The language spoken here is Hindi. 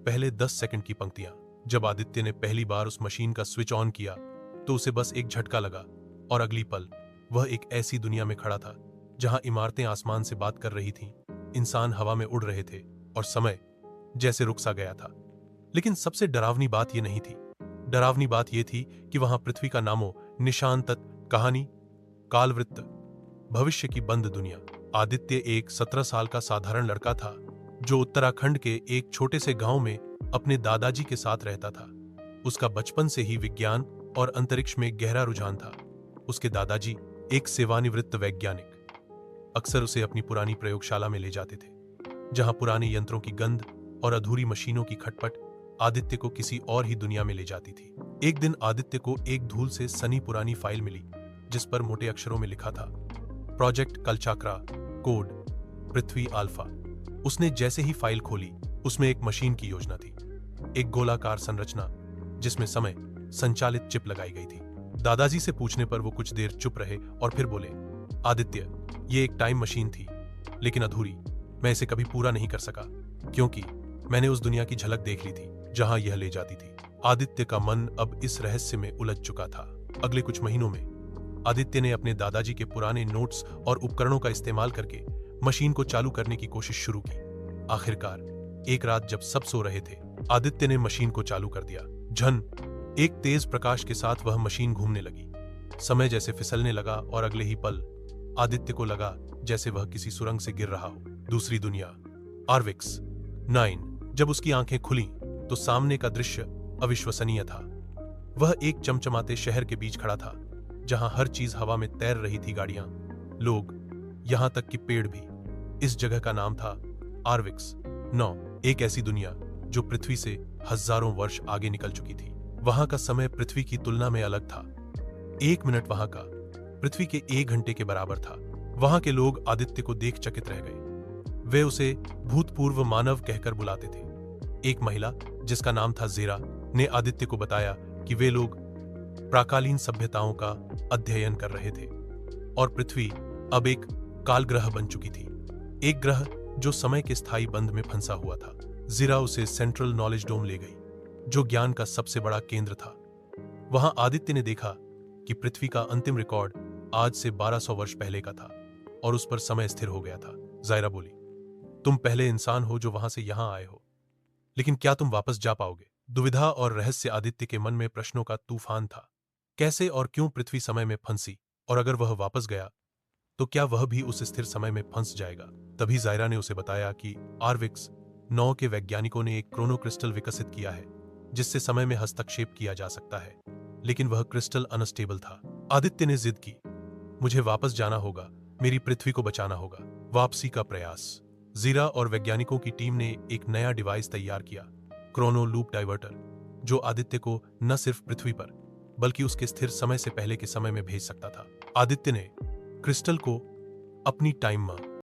पहले 10 सेकंड की पंक्तियां। जब आदित्य ने पहली बार उस मशीन का स्विच ऑन किया तो उसे बस एक झटका लगा और अगली पल वह एक ऐसी दुनिया में खड़ा था जहां इमारतें आसमान से बात कर रही थीं, इंसान हवा में उड़ रहे थे और समय जैसे रुक सा गया था। लेकिन सबसे डरावनी बात यह नहीं थी। डरावनी बात यह थी कि वहां पृथ्वी का नामो निशान तक कहानी, कालवृत्त, भविष्य की बंद दुनिया। आदित्य एक 17 साल का साधारण लड़का था जो उत्तराखंड के एक छोटे से गांव में अपने दादाजी के साथ रहता था। उसका बचपन से ही विज्ञान और अंतरिक्ष में गहरा रुझान था। उसके दादाजी, एक सेवानिवृत्त वैज्ञानिक, अक्सर उसे अपनी पुरानी प्रयोगशाला में ले जाते थे, जहां पुराने यंत्रों की गंध और अधूरी मशीनों की खटपट आदित्य को किसी और ही दुनिया में ले जाती थी। एक दिन आदित्य को एक धूल से सनी पुरानी फाइल मिली जिस पर मोटे अक्षरों में लिखा था, प्रोजेक्ट कलचाक्रा, कोड पृथ्वी अल्फा। उसने जैसे ही फाइल खोली, उसमें एक मशीन की योजना थी, एक गोलाकार संरचना जिसमें समय संचालित चिप लगाई गई थी। दादाजी से पूछने पर वो कुछ देर चुप रहे और फिर बोले, आदित्य, ये एक टाइम मशीन थी, लेकिन अधूरी। मैं इसे कभी पूरा नहीं कर सका क्योंकि मैंने उस दुनिया की झलक देख ली थी जहां यह ले जाती थी। आदित्य का मन अब इस रहस्य में उलझ चुका था। अगले कुछ महीनों में आदित्य ने अपने दादाजी के पुराने नोट्स और उपकरणों का इस्तेमाल करके मशीन को चालू करने की कोशिश शुरू की। आखिरकार एक रात जब सब सो रहे थे, आदित्य ने मशीन को चालू कर दिया। झन, एक तेज प्रकाश के साथ वह मशीन घूमने लगी। समय जैसे फिसलने लगा और अगले ही पल आदित्य को लगा जैसे वह किसी सुरंग से गिर रहा हो। दूसरी दुनिया, आर्विक्स 9। जब उसकी आंखें खुलीं तो सामने का दृश्य अविश्वसनीय था। वह एक चमचमाते शहर के बीच खड़ा था जहां हर चीज हवा में तैर रही थी, गाड़ियां, लोग, यहां तक कि पेड़ भी। इस जगह का नाम था आर्विक्स 9, एक ऐसी दुनिया जो पृथ्वी से हजारों वर्ष आगे निकल चुकी थी। वहां का समय पृथ्वी की तुलना में अलग था। 1 मिनट वहां का पृथ्वी के 1 घंटे के बराबर था। वहां के लोग आदित्य को देख चकित रह गए। वे उसे भूतपूर्व मानव कहकर बुलाते थे। एक महिला जिसका नाम था ज़ेरा ने आदित्य को बताया कि वे लोग प्राकालीन सभ्यताओं का अध्ययन कर रहे थे और पृथ्वी अब एक काल ग्रह बन चुकी थी, एक ग्रह जो समय के स्थायी बंध में फंसा हुआ था। ज़ेरा उसे सेंट्रल नॉलेज डोम ले गई, जो ज्ञान का सबसे बड़ा केंद्र था। वहां आदित्य ने देखा कि पृथ्वी का अंतिम रिकॉर्ड आज से 1200 वर्ष पहले का था और उस पर समय स्थिर हो गया था। ज़ेरा बोली, तुम पहले इंसान हो जो वहां से यहां आए हो, लेकिन क्या तुम वापस जा पाओगे? दुविधा और रहस्य। आदित्य के मन में प्रश्नों का तूफान था। कैसे और क्यों पृथ्वी समय में फंसी, और अगर वह वापस गया तो क्या वह भी उस स्थिर समय में फंस जाएगा? तभी ज़ेरा ने उसे बताया कि आर्विक्स 9 के वैज्ञानिकों ने एक क्रोनो क्रिस्टल विकसित किया है जिससे समय में हस्तक्षेप किया जा सकता है, लेकिन वह क्रिस्टल अनस्टेबल था। आदित्य ने जिद की, मुझे वापस जाना होगा, मेरी पृथ्वी को बचाना होगा। वापसी का प्रयास। ज़ेरा और वैज्ञानिकों की टीम ने एक नया डिवाइस तैयार किया, क्रोनो लूप डाइवर्टर, जो आदित्य को न सिर्फ पृथ्वी पर बल्कि उसके स्थिर समय से पहले के समय में भेज सकता था। आदित्य ने क्रिस्टल को अपनी टाइम